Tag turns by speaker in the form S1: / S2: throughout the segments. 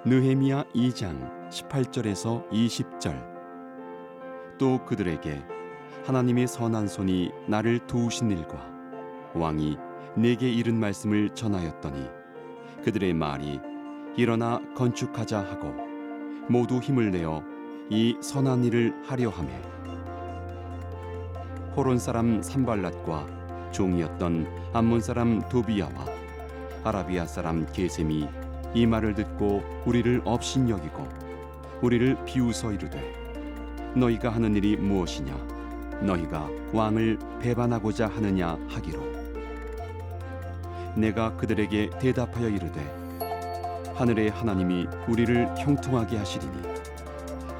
S1: 느헤미야 2장 18절에서 20절. 또 그들에게 하나님의 선한 손이 나를 도우신 일과 왕이 내게 이른 말씀을 전하였더니 그들의 말이 일어나 건축하자 하고 모두 힘을 내어 이 선한 일을 하려 하매 호론 사람 산발랏과 종이었던 암몬 사람 도비야와 아라비아 사람 게셈이 이 말을 듣고 우리를 업신여기고 우리를 비웃어 이르되 너희가 하는 일이 무엇이냐 너희가 왕을 배반하고자 하느냐 하기로 내가 그들에게 대답하여 이르되 하늘의 하나님이 우리를 형통하게 하시리니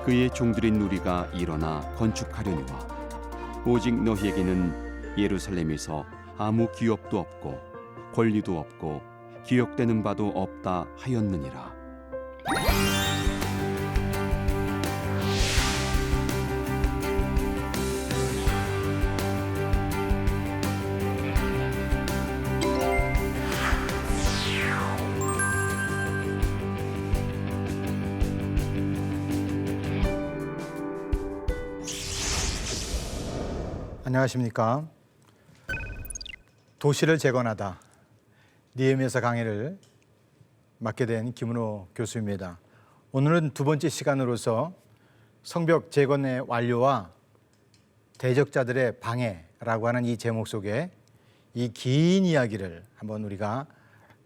S1: 그의 종들인 우리가 일어나 건축하려니와 오직 너희에게는 예루살렘에서 아무 기업도 없고 권리도 없고 기억되는 바도 없다 하였느니라.
S2: 안녕하십니까. 도시를 재건하다 느헤미야 강해를 맡게 된 김은호 교수입니다. 오늘은 두 번째 시간으로서 성벽 재건의 완료와 대적자들의 방해라고 하는 이 제목 속에 이 긴 이야기를 한번 우리가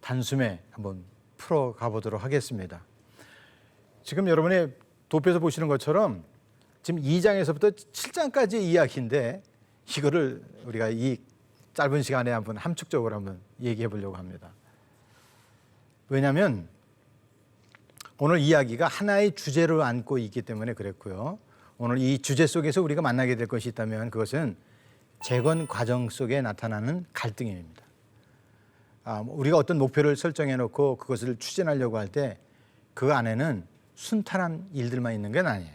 S2: 단숨에 한번 풀어가 보도록 하겠습니다. 지금 여러분의 도표에서 보시는 것처럼 지금 2장에서부터 7장까지의 이야기인데 이거를 우리가 이 짧은 시간에 한번 함축적으로 한번 얘기해 보려고 합니다. 왜냐하면 오늘 이야기가 하나의 주제를 안고 있기 때문에 그랬고요. 오늘 이 주제 속에서 우리가 만나게 될 것이 있다면 그것은 재건 과정 속에 나타나는 갈등입니다. 우리가 어떤 목표를 설정해 놓고 그것을 추진하려고 할 때 그 안에는 순탄한 일들만 있는 건 아니에요.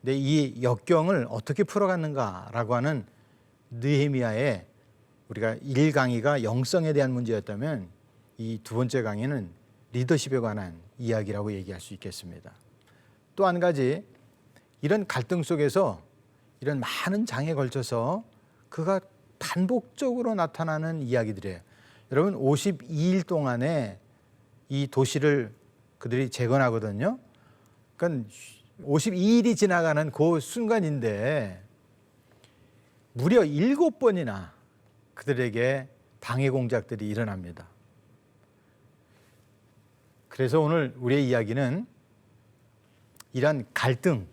S2: 근데 이 역경을 어떻게 풀어갔는가라고 하는 느헤미야의 우리가 1강의가 영성에 대한 문제였다면 이 두 번째 강의는 리더십에 관한 이야기라고 얘기할 수 있겠습니다. 또 한 가지 이런 갈등 속에서 이런 많은 장에 걸쳐서 그가 반복적으로 나타나는 이야기들이에요. 여러분 52일 동안에 이 도시를 그들이 재건하거든요. 그러니까 52일이 지나가는 그 순간인데 무려 7번이나 그들에게 방해 공작들이 일어납니다. 그래서 오늘 우리의 이야기는 이러한 갈등,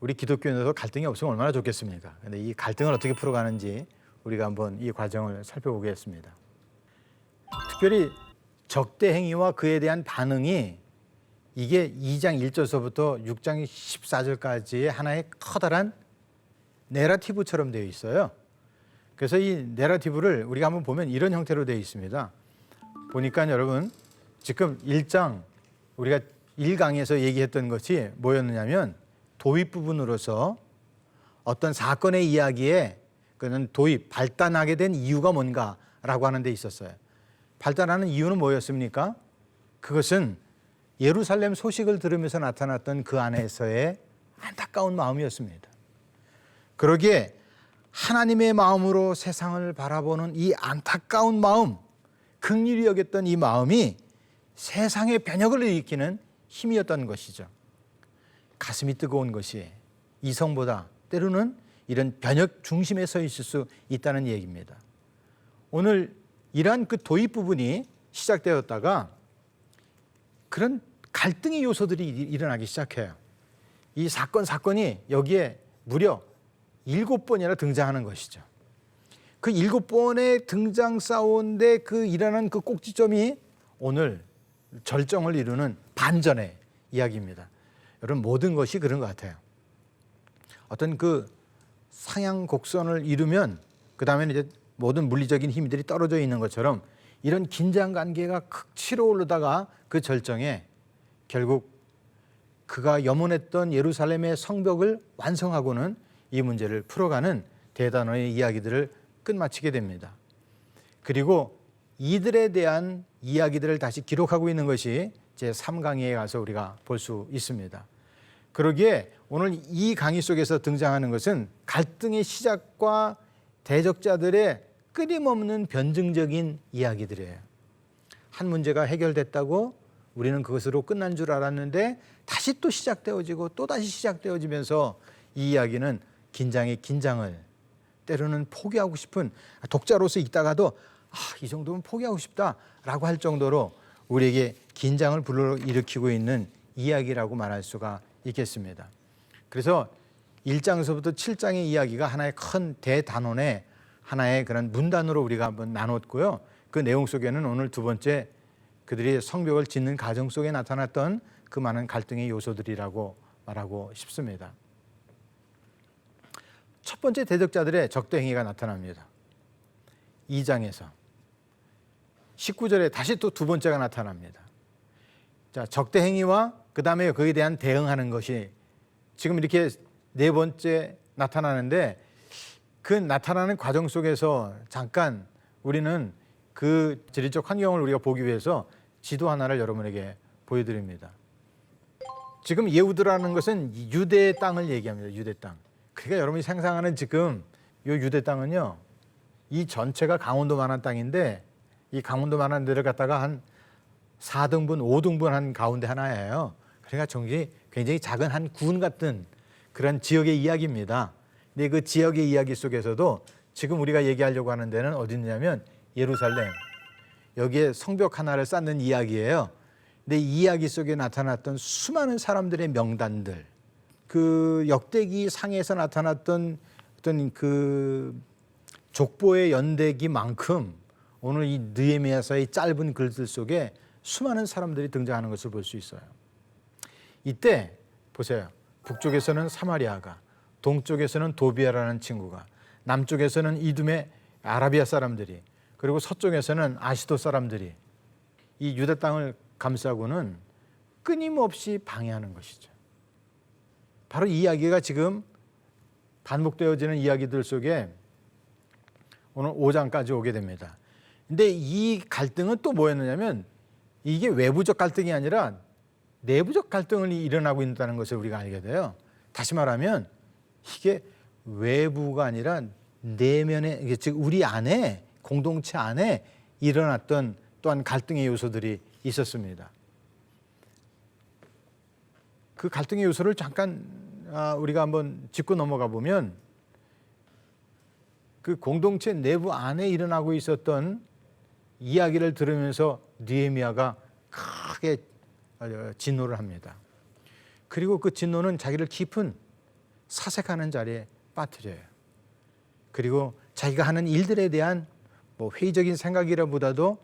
S2: 우리 기독교인들도 갈등이 없으면 얼마나 좋겠습니까? 그런데 이 갈등을 어떻게 풀어가는지 우리가 한번 이 과정을 살펴보겠습니다. 특별히 적대 행위와 그에 대한 반응이 이게 2장 1절서부터 6장 14절까지의 하나의 커다란 내러티브처럼 되어 있어요. 그래서 이 내러티브를 우리가 한번 보면 이런 형태로 되어 있습니다. 보니까 여러분 지금 1장 우리가 1강에서 얘기했던 것이 뭐였느냐면 도입 부분으로서 어떤 사건의 이야기에 그는 도입, 발단하게 된 이유가 뭔가라고 하는 데 있었어요. 발단하는 이유는 뭐였습니까? 그것은 예루살렘 소식을 들으면서 나타났던 그 안에서의 안타까운 마음이었습니다. 그러기에 하나님의 마음으로 세상을 바라보는 이 안타까운 마음, 긍휼히 여겼던 이 마음이 세상의 변혁을 일으키는 힘이었던 것이죠. 가슴이 뜨거운 것이 이성보다 때로는 이런 변혁 중심에 서 있을 수 있다는 얘기입니다. 오늘 이러한 그 도입 부분이 시작되었다가 그런 갈등의 요소들이 일어나기 시작해요. 이 사건이 여기에 무려 7번이나 등장하는 것이죠. 그 7번의 등장 싸운데 그 일어난 그 꼭지점이 오늘 절정을 이루는 반전의 이야기입니다. 여러분 모든 것이 그런 것 같아요. 어떤 그 상향 곡선을 이루면 그 다음에는 이제 모든 물리적인 힘들이 떨어져 있는 것처럼 이런 긴장 관계가 극치로 오르다가 그 절정에 결국 그가 염원했던 예루살렘의 성벽을 완성하고는 이 문제를 풀어가는 대단원의 이야기들을 끝마치게 됩니다. 그리고 이들에 대한 이야기들을 다시 기록하고 있는 것이 제3강의에 가서 우리가 볼 수 있습니다. 그러기에 오늘 이 강의 속에서 등장하는 것은 갈등의 시작과 대적자들의 끊임없는 변증적인 이야기들이에요. 한 문제가 해결됐다고 우리는 그것으로 끝난 줄 알았는데 다시 또 시작되어지고 또 다시 시작되어지면서 이 이야기는 긴장의 긴장을, 때로는 포기하고 싶은, 독자로서 읽다가도 이 정도면 포기하고 싶다라고 할 정도로 우리에게 긴장을 불러일으키고 있는 이야기라고 말할 수가 있겠습니다. 그래서 1장에서부터 7장의 이야기가 하나의 큰 대단원의 하나의 그런 문단으로 우리가 한번 나눴고요. 그 내용 속에는 오늘 두 번째 그들이 성벽을 짓는 과정 속에 나타났던 그 많은 갈등의 요소들이라고 말하고 싶습니다. 첫 번째 대적자들의 적대 행위가 나타납니다. 2장에서 19절에 다시 또 두 번째가 나타납니다. 자, 적대 행위와 그 다음에 거기에 대한 대응하는 것이 지금 이렇게 네 번째 나타나는데 그 나타나는 과정 속에서 잠깐 우리는 그 지리적 환경을 우리가 보기 위해서 지도 하나를 여러분에게 보여드립니다. 지금 예후드라는 것은 유대 땅을 얘기합니다. 유대 땅. 그러니까 여러분이 상상하는 지금 이 유대 땅은요, 이 전체가 강원도만한 땅인데 이 강원도만한 데를 갖다가 한 4등분, 5등분 한 가운데 하나예요. 그러니까 굉장히 작은 한 군 같은 그런 지역의 이야기입니다. 근데 그 지역의 이야기 속에서도 지금 우리가 얘기하려고 하는 데는 어디 있냐면 예루살렘. 여기에 성벽 하나를 쌓는 이야기예요. 근데 이 이야기 속에 나타났던 수많은 사람들의 명단들, 그 역대기 상에서 나타났던 어떤 그 족보의 연대기만큼 오늘 이 느헤미야서의 짧은 글들 속에 수많은 사람들이 등장하는 것을 볼 수 있어요. 이때 보세요. 북쪽에서는 사마리아가, 동쪽에서는 도비아라는 친구가, 남쪽에서는 이둠의 아라비아 사람들이, 그리고 서쪽에서는 아시도 사람들이 이 유다 땅을 감싸고는 끊임없이 방해하는 것이죠. 바로 이 이야기가 지금 반복되어지는 이야기들 속에 오늘 5장까지 오게 됩니다. 근데 이 갈등은 또 뭐였느냐면 이게 외부적 갈등이 아니라 내부적 갈등이 일어나고 있다는 것을 우리가 알게 돼요. 다시 말하면 이게 외부가 아니라 내면에, 즉 우리 안에, 공동체 안에 일어났던 또한 갈등의 요소들이 있었습니다. 그 갈등의 요소를 잠깐 우리가 한번 짚고 넘어가 보면 그 공동체 내부 안에 일어나고 있었던 이야기를 들으면서 느헤미야가 크게 진노를 합니다. 그리고 그 진노는 자기를 깊은 사색하는 자리에 빠뜨려요. 그리고 자기가 하는 일들에 대한 회의적인 생각이라보다도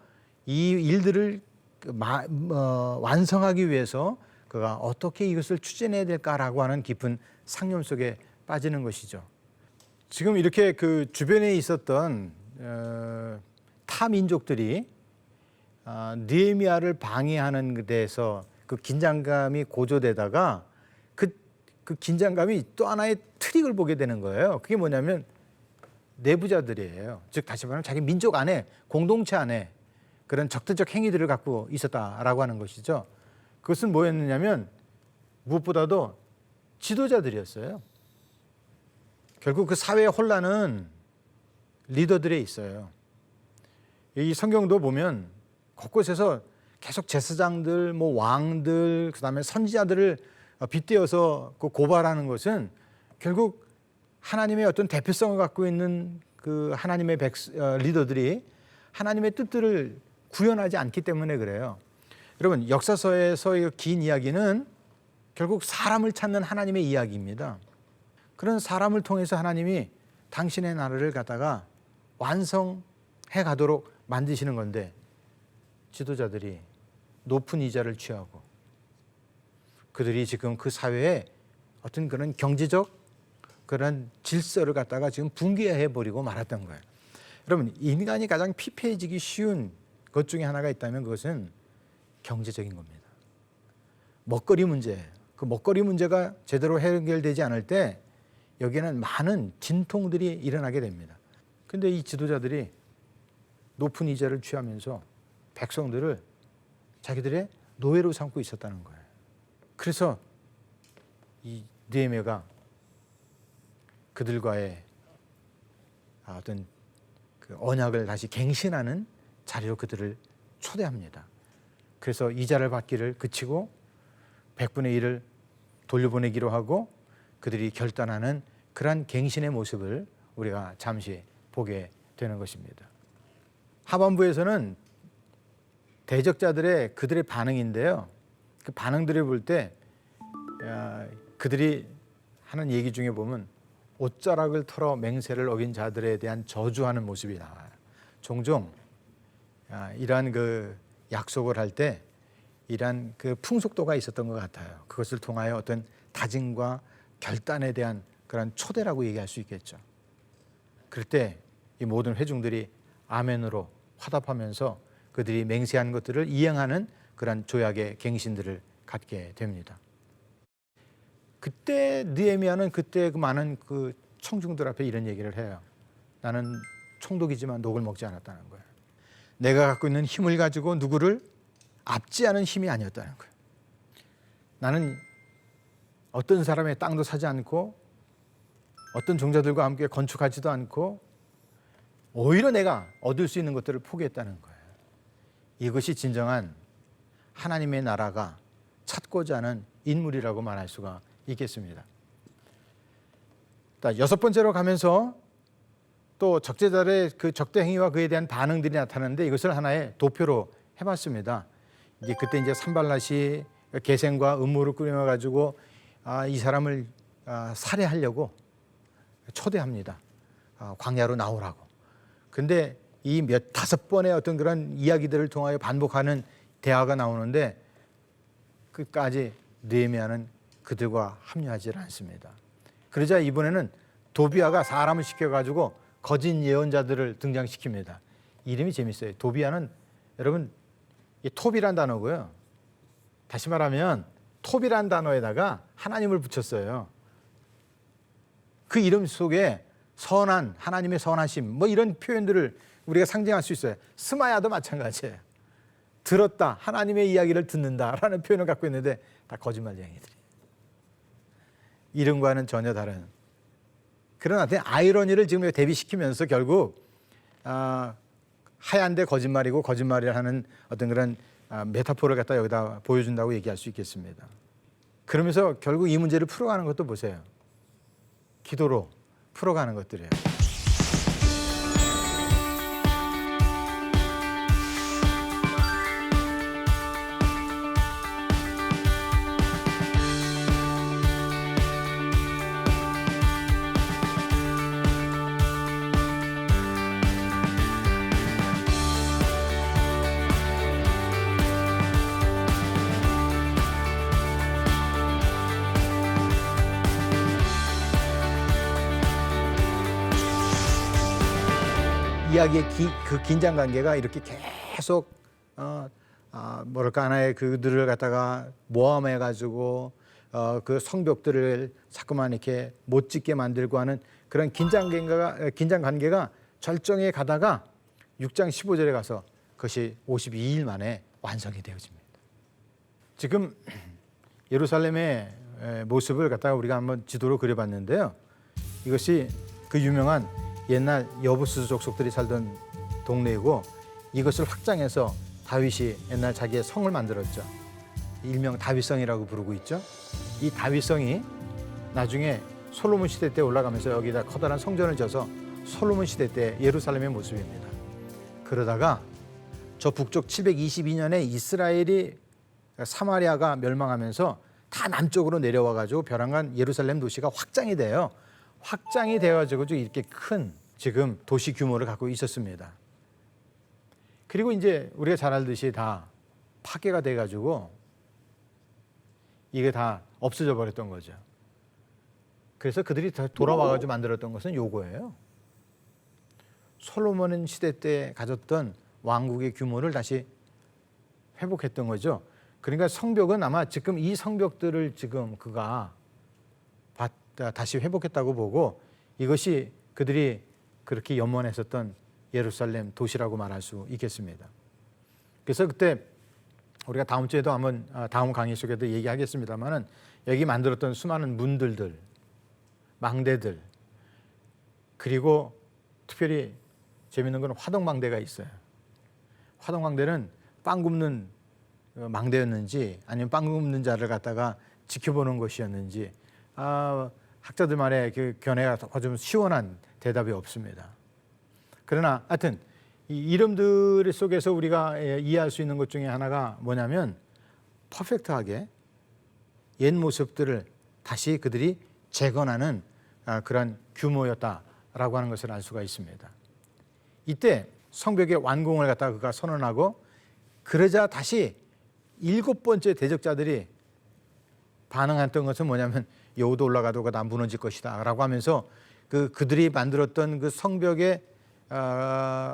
S2: 이 일들을 완성하기 위해서 그가 어떻게 이것을 추진해야 될까라고 하는 깊은 상념 속에 빠지는 것이죠. 지금 이렇게 그 주변에 있었던 타 민족들이 느헤미야를 방해하는 데에서 그 긴장감이 고조되다가 그 긴장감이 또 하나의 트릭을 보게 되는 거예요. 그게 뭐냐면 내부자들이에요. 즉 다시 말하면 자기 민족 안에, 공동체 안에 그런 적대적 행위들을 갖고 있었다라고 하는 것이죠. 그것은 뭐였느냐면 무엇보다도 지도자들이었어요. 결국 그 사회의 혼란은 리더들에 있어요. 이 성경도 보면 곳곳에서 계속 제사장들, 왕들, 그다음에 선지자들을 빗대어서 고발하는 것은 결국 하나님의 어떤 대표성을 갖고 있는 그 하나님의 리더들이 하나님의 뜻들을 구현하지 않기 때문에 그래요. 여러분, 역사서에서의 긴 이야기는 결국 사람을 찾는 하나님의 이야기입니다. 그런 사람을 통해서 하나님이 당신의 나라를 갖다가 완성해 가도록 만드시는 건데 지도자들이 높은 이자를 취하고 그들이 지금 그 사회에 어떤 그런 경제적 그런 질서를 갖다가 지금 붕괴해버리고 말았던 거예요. 여러분, 인간이 가장 피폐해지기 쉬운 것 중에 하나가 있다면 그것은 경제적인 겁니다. 먹거리 문제예요. 그 먹거리 문제가 제대로 해결되지 않을 때 여기에는 많은 진통들이 일어나게 됩니다. 근데 이 지도자들이 높은 이자를 취하면서 백성들을 자기들의 노예로 삼고 있었다는 거예요. 그래서 이 느헤미야가 그들과의 어떤 그 언약을 다시 갱신하는 자리로 그들을 초대합니다. 그래서 이자를 받기를 그치고 100분의 1을 돌려보내기로 하고 그들이 결단하는 그러한 갱신의 모습을 우리가 잠시 보게 되는 것입니다. 하반부에서는 대적자들의 그들의 반응인데요. 그 반응들을 볼 때 그들이 하는 얘기 중에 보면 옷자락을 털어 맹세를 어긴 자들에 대한 저주하는 모습이 나와요. 종종 이러한 그 약속을 할 때 이러한 그 풍속도가 있었던 것 같아요. 그것을 통하여 어떤 다짐과 결단에 대한 그런 초대라고 얘기할 수 있겠죠. 그럴 때 이 모든 회중들이 아멘으로 화답하면서 그들이 맹세한 것들을 이행하는 그런 조약의 갱신들을 갖게 됩니다. 그때 느헤미야는 그때 그 많은 그 청중들 앞에 이런 얘기를 해요. 나는 총독이지만 녹을 먹지 않았다는 거예요. 내가 갖고 있는 힘을 가지고 누구를 압제하는 힘이 아니었다는 거예요. 나는 어떤 사람의 땅도 사지 않고 어떤 종자들과 함께 건축하지도 않고 오히려 내가 얻을 수 있는 것들을 포기했다는 거예요. 이것이 진정한 하나님의 나라가 찾고자 하는 인물이라고 말할 수가 있겠습니다. 여섯 번째로 가면서 또 적재자의 그 적대 행위와 그에 대한 반응들이 나타나는데 이것을 하나의 도표로 해봤습니다. 이제 그때 이제 산발랏이 계생과 음모를 꾸며 가지고 이 사람을 살해하려고 초대합니다. 광야로 나오라고. 근데 이 다섯 번의 어떤 그런 이야기들을 통하여 반복하는 대화가 나오는데 끝까지 느헤미야는 그들과 합류하지 않습니다. 그러자 이번에는 도비아가 사람을 시켜가지고 거짓 예언자들을 등장시킵니다. 이름이 재밌어요. 도비아는 여러분 이 톱이란 단어고요. 다시 말하면 톱이란 단어에다가 하나님을 붙였어요. 그 이름 속에 선한, 하나님의 선하심 뭐 이런 표현들을 우리가 상징할 수 있어요. 스마야도 마찬가지예요. 들었다, 하나님의 이야기를 듣는다라는 표현을 갖고 있는데 다 거짓말쟁이들이. 이름과는 전혀 다른 그런 어떤 아이러니를 지금 대비시키면서 결국 하얀데 거짓말이고 거짓말을 하는 어떤 그런 메타포를 갖다 여기다 보여준다고 얘기할 수 있겠습니다. 그러면서 결국 이 문제를 풀어가는 것도 보세요. 기도로 풀어가는 것들이에요. 이야기의 그 긴장 관계가 이렇게 계속 뭐랄까 하나의 그들을 갖다가 모함해 가지고 그 성벽들을 자꾸만 이렇게 못 짓게 만들고 하는 그런 긴장 관계가 절정에 가다가 6장 15절에 가서 그것이 52일 만에 완성이 되어집니다. 지금 예루살렘의 모습을 갖다가 우리가 한번 지도로 그려봤는데요. 이것이 그 유명한 옛날 여부스 족속들이 살던 동네이고 이것을 확장해서 다윗이 옛날 자기의 성을 만들었죠. 일명 다윗성이라고 부르고 있죠. 이 다윗성이 나중에 솔로몬 시대 때 올라가면서 여기다 커다란 성전을 져서 솔로몬 시대 때 예루살렘의 모습입니다. 그러다가 저 북쪽 722년에 이스라엘이 사마리아가 멸망하면서 다 남쪽으로 내려와 가지고 벼랑간 예루살렘 도시가 확장이 돼요. 확장이 되어가지고 이렇게 큰 지금 도시 규모를 갖고 있었습니다. 그리고 이제 우리가 잘 알듯이 다 파괴가 돼가지고 이게 다 없어져 버렸던 거죠. 그래서 그들이 돌아와가지고 만들었던 것은 요거예요. 솔로몬 시대 때 가졌던 왕국의 규모를 다시 회복했던 거죠. 그러니까 성벽은 아마 지금 이 성벽들을 지금 그가 다시 회복했다고 보고 이것이 그들이 그렇게 염원했었던 예루살렘 도시라고 말할 수 있겠습니다. 그래서 그때 우리가 다음 주에도 한번 다음 강의 속에도 얘기하겠습니다만은 여기 만들었던 수많은 문들들, 망대들, 그리고 특별히 재밌는 건 화덕망대가 있어요. 화덕망대는 빵 굽는 망대였는지 아니면 빵 굽는 자를 갖다가 지켜보는 것이었는지 학자들만의 그 견해가 좀 시원한 대답이 없습니다. 그러나 하여튼 이 이름들 속에서 우리가 이해할 수 있는 것 중에 하나가 뭐냐면 퍼펙트하게 옛 모습들을 다시 그들이 재건하는 그런 규모였다라고 하는 것을 알 수가 있습니다. 이때 성벽의 완공을 갖다가 그가 선언하고 그러자 다시 7번째 대적자들이 반응했던 것은 뭐냐면 여호도 올라가도 다 무너질 것이다 라고 하면서 그들이 만들었던 그 성벽의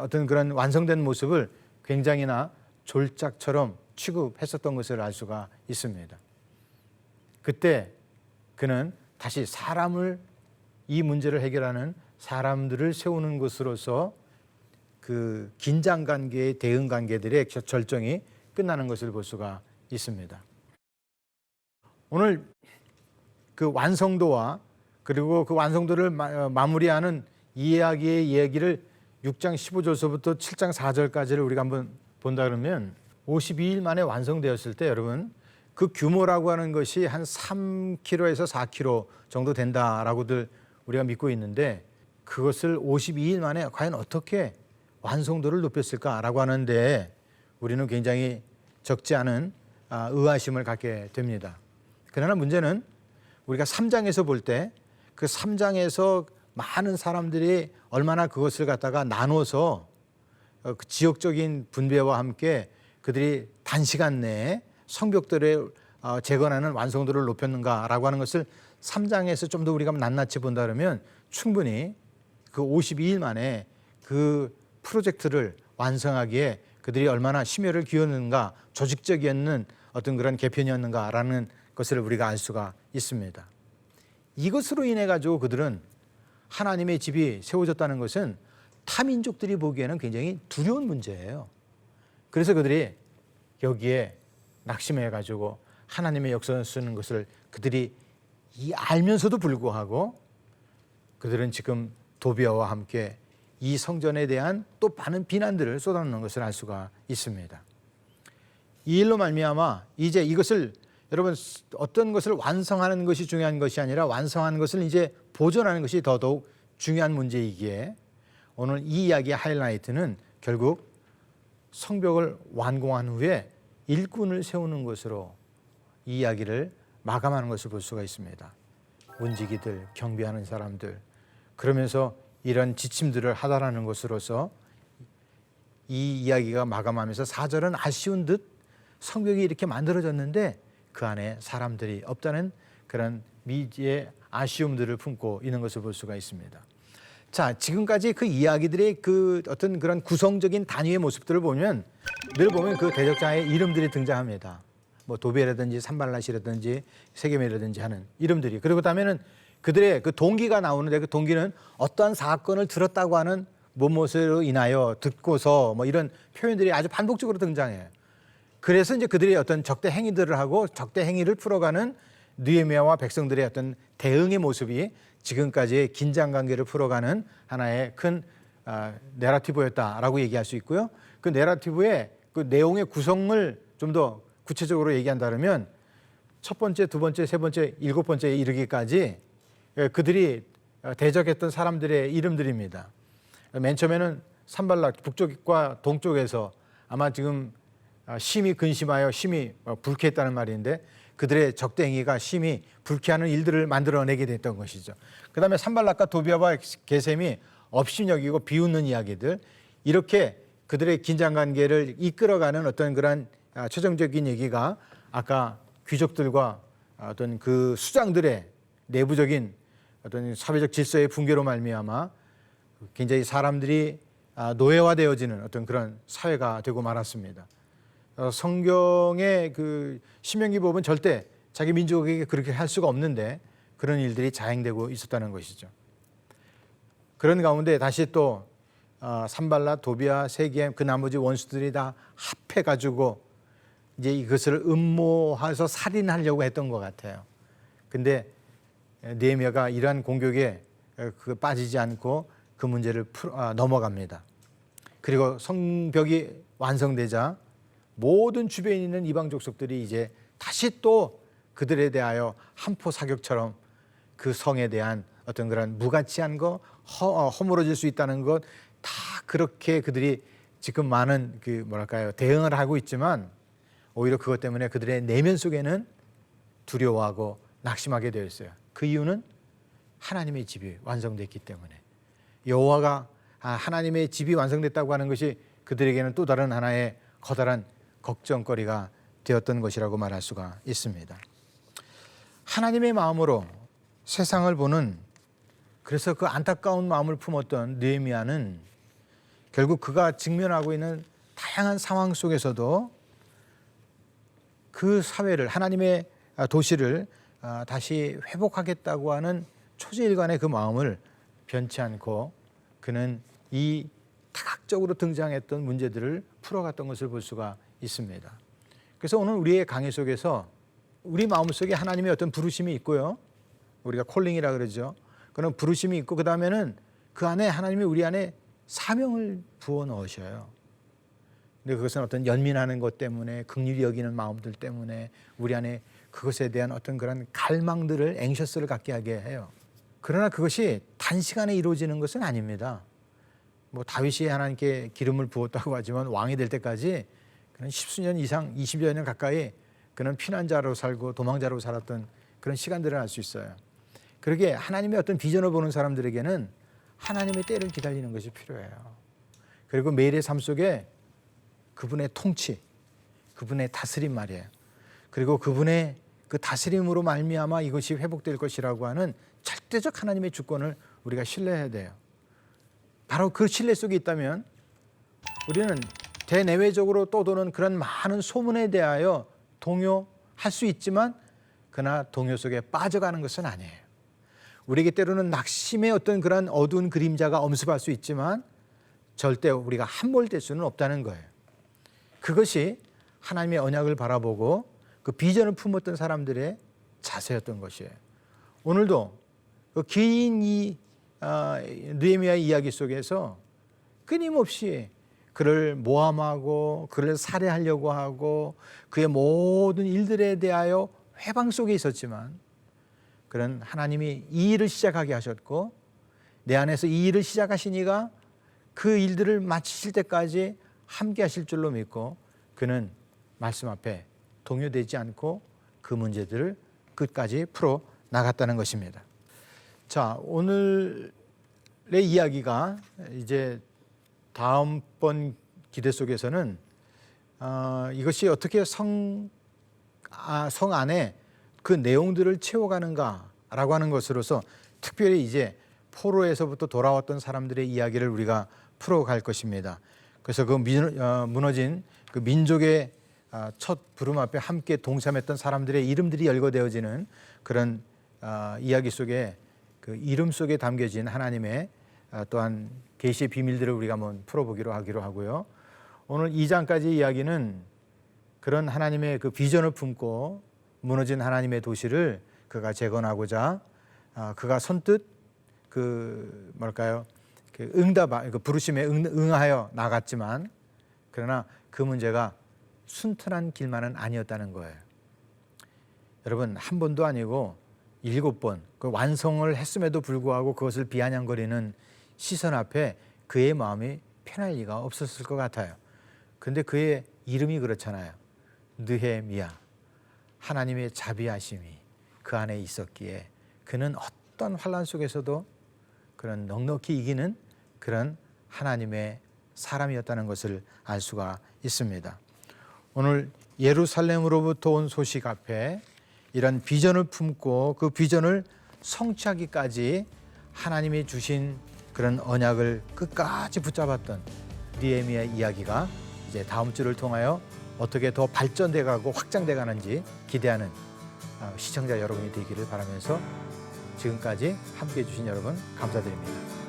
S2: 어떤 그런 완성된 모습을 굉장히나 졸작처럼 취급했었던 것을 알 수가 있습니다. 그때 그는 다시 이 문제를 해결하는 사람들을 세우는 것으로서 그 긴장 관계의 대응 관계들의 절정이 끝나는 것을 볼 수가 있습니다. 오늘 그 완성도와 그리고 그 완성도를 마무리하는 이야기의 이야기를 6장 15절서부터 7장 4절까지를 우리가 한번 본다 그러면 52일 만에 완성되었을 때 여러분 그 규모라고 하는 것이 한 3km에서 4km 정도 된다라고들 우리가 믿고 있는데 그것을 52일 만에 과연 어떻게 완성도를 높였을까라고 하는데 우리는 굉장히 적지 않은 의아심을 갖게 됩니다. 그러나 문제는 우리가 3장에서 볼 때 그 3장에서 많은 사람들이 얼마나 그것을 갖다가 나눠서 그 지역적인 분배와 함께 그들이 단시간 내에 성벽들을 재건하는 완성도를 높였는가라고 하는 것을 3장에서 좀 더 우리가 낱낱이 본다 그러면 충분히 그 52일 만에 그 프로젝트를 완성하기에 그들이 얼마나 심혈을 기울였는가, 조직적이었는 어떤 그런 개편이었는가라는 것을 우리가 알 수가 있습니다. 이것으로 인해 가지고 그들은 하나님의 집이 세워졌다는 것은 타민족들이 보기에는 굉장히 두려운 문제예요. 그래서 그들이 여기에 낙심해 가지고 하나님의 역사를 쓰는 것을 그들이 알면서도 불구하고 그들은 지금 도비아와 함께 이 성전에 대한 또 많은 비난들을 쏟아내는 것을 알 수가 있습니다. 이 일로 말미암아 이제 이것을 여러분 어떤 것을 완성하는 것이 중요한 것이 아니라 완성하는 것을 이제 보존하는 것이 더더욱 중요한 문제이기에 오늘 이 이야기의 하이라이트는 결국 성벽을 완공한 후에 일꾼을 세우는 것으로 이 이야기를 마감하는 것을 볼 수가 있습니다. 문지기들, 경비하는 사람들, 그러면서 이런 지침들을 하다라는 것으로서 이 이야기가 마감하면서 4절은 아쉬운 듯 성벽이 이렇게 만들어졌는데 그 안에 사람들이 없다는 그런 미지의 아쉬움들을 품고 있는 것을 볼 수가 있습니다. 자, 지금까지 그 이야기들의 그 어떤 그런 구성적인 단위의 모습들을 보면 늘 보면 그 대적자의 이름들이 등장합니다. 뭐 도비라든지 산발랏이라든지 세겜이라든지 하는 이름들이. 그리고 그다음에는 그들의 그 동기가 나오는데 그 동기는 어떠한 사건을 들었다고 하는 무엇으로 인하여 듣고서 뭐 이런 표현들이 아주 반복적으로 등장해요. 그래서 이제 그들이 어떤 적대 행위들을 하고 적대 행위를 풀어가는 느헤미야와 백성들의 어떤 대응의 모습이 지금까지의 긴장 관계를 풀어가는 하나의 큰 내러티브였다라고 얘기할 수 있고요. 그 내러티브의 그 내용의 구성을 좀 더 구체적으로 얘기한다면 첫 번째, 두 번째, 세 번째, 7번째에 이르기까지 그들이 대적했던 사람들의 이름들입니다. 맨 처음에는 산발락 북쪽과 동쪽에서 아마 지금 심히 근심하여 심히 불쾌했다는 말인데 그들의 적대 행위가 심히 불쾌하는 일들을 만들어내게 됐던 것이죠. 그 다음에 산발락과 도비아와 게셈이 업신여기고 비웃는 이야기들, 이렇게 그들의 긴장관계를 이끌어가는 어떤 그런 최종적인 얘기가 아까 귀족들과 어떤 그 수장들의 내부적인 어떤 사회적 질서의 붕괴로 말미암아 굉장히 사람들이 노예화되어지는 어떤 그런 사회가 되고 말았습니다. 성경의 그 신명기 법은 절대 자기 민족에게 그렇게 할 수가 없는데 그런 일들이 자행되고 있었다는 것이죠. 그런 가운데 다시 또 산발라, 도비아, 세겜 그 나머지 원수들이 다 합해가지고 이제 이것을 음모해서 살인하려고 했던 것 같아요. 근데 느헤미야가 이러한 공격에 빠지지 않고 그 문제를 넘어갑니다. 그리고 성벽이 완성되자 모든 주변에 있는 이방 족속들이 이제 다시 또 그들에 대하여 한포 사격처럼 그 성에 대한 어떤 그런 무가치한 거, 허물어질 수 있다는 것 다 그렇게 그들이 지금 많은 대응을 하고 있지만 오히려 그것 때문에 그들의 내면 속에는 두려워하고 낙심하게 되어 있어요. 그 이유는 하나님의 집이 완성됐기 때문에. 여호와가 하나님의 집이 완성됐다고 하는 것이 그들에게는 또 다른 하나의 커다란 걱정거리가 되었던 것이라고 말할 수가 있습니다. 하나님의 마음으로 세상을 보는, 그래서 그 안타까운 마음을 품었던 느헤미야는 결국 그가 직면하고 있는 다양한 상황 속에서도 그 사회를, 하나님의 도시를 다시 회복하겠다고 하는 초지일관의 그 마음을 변치 않고 그는 이 다각적으로 등장했던 문제들을 풀어갔던 것을 볼 수가 있습니다. 그래서 오늘 우리의 강의 속에서 우리 마음속에 하나님의 어떤 부르심이 있고요. 우리가 콜링이라 그러죠. 그런 부르심이 있고, 그 다음에는 그 안에 하나님이 우리 안에 사명을 부어 넣으셔요. 근데 그것은 어떤 연민하는 것 때문에, 긍휼히 여기는 마음들 때문에 우리 안에 그것에 대한 어떤 그런 갈망들을, 앵셔스를 갖게 하게 해요. 그러나 그것이 단시간에 이루어지는 것은 아닙니다. 뭐 다윗이 하나님께 기름을 부었다고 하지만 왕이 될 때까지 그는 십수년 이상, 20여 년 가까이 그는 피난자로 살고 도망자로 살았던 그런 시간들을 알 수 있어요. 그러게 하나님의 어떤 비전을 보는 사람들에게는 하나님의 때를 기다리는 것이 필요해요. 그리고 매일의 삶 속에 그분의 통치, 그분의 다스림 말이에요. 그리고 그분의 그 다스림으로 말미암아 이것이 회복될 것이라고 하는 절대적 하나님의 주권을 우리가 신뢰해야 돼요. 바로 그 신뢰 속에 있다면 우리는 대내외적으로 떠도는 그런 많은 소문에 대하여 동요할 수 있지만 그러나 동요 속에 빠져가는 것은 아니에요. 우리에게 때로는 낙심의 어떤 그런 어두운 그림자가 엄습할 수 있지만 절대 우리가 함몰될 수는 없다는 거예요. 그것이 하나님의 언약을 바라보고 그 비전을 품었던 사람들의 자세였던 것이에요. 오늘도 그 긴 이 느헤미야의 이야기 속에서 끊임없이 그를 모함하고 그를 살해하려고 하고 그의 모든 일들에 대하여 회방 속에 있었지만 그는 하나님이 이 일을 시작하게 하셨고 내 안에서 이 일을 시작하시니가 그 일들을 마치실 때까지 함께 하실 줄로 믿고 그는 말씀 앞에 동요되지 않고 그 문제들을 끝까지 풀어 나갔다는 것입니다. 자, 오늘의 이야기가 이제 다음번 기대 속에서는 이것이 어떻게 성 안에 그 내용들을 채워가는가라고 하는 것으로서 특별히 이제 포로에서부터 돌아왔던 사람들의 이야기를 우리가 풀어갈 것입니다. 그래서 그 무너진 그 민족의 첫 부름 앞에 함께 동참했던 사람들의 이름들이 열거되어지는 그런 이야기 속에 그 이름 속에 담겨진 하나님의 또한 계시의 비밀들을 우리가 한번 풀어보기로 하기로 하고요. 오늘 2장까지 이야기는 그런 하나님의 그 비전을 품고 무너진 하나님의 도시를 그가 재건하고자 그가 선뜻 그 부르심에 응하여 나갔지만 그러나 그 문제가 순탄한 길만은 아니었다는 거예요. 여러분, 한 번도 아니고 7번 그 완성을 했음에도 불구하고 그것을 비아냥거리는 시선 앞에 그의 마음이 편할 리가 없었을 것 같아요. 근데 그의 이름이 그렇잖아요. 느헤미야. 하나님의 자비하심이 그 안에 있었기에 그는 어떤 환난 속에서도 그런 넉넉히 이기는 그런 하나님의 사람이었다는 것을 알 수가 있습니다. 오늘 예루살렘으로부터 온 소식 앞에 이런 비전을 품고 그 비전을 성취하기까지 하나님이 주신 그런 언약을 끝까지 붙잡았던 느헤미야의 이야기가 이제 다음 주를 통하여 어떻게 더 발전돼 가고 확장돼 가는지 기대하는 시청자 여러분이 되기를 바라면서 지금까지 함께해 주신 여러분 감사드립니다.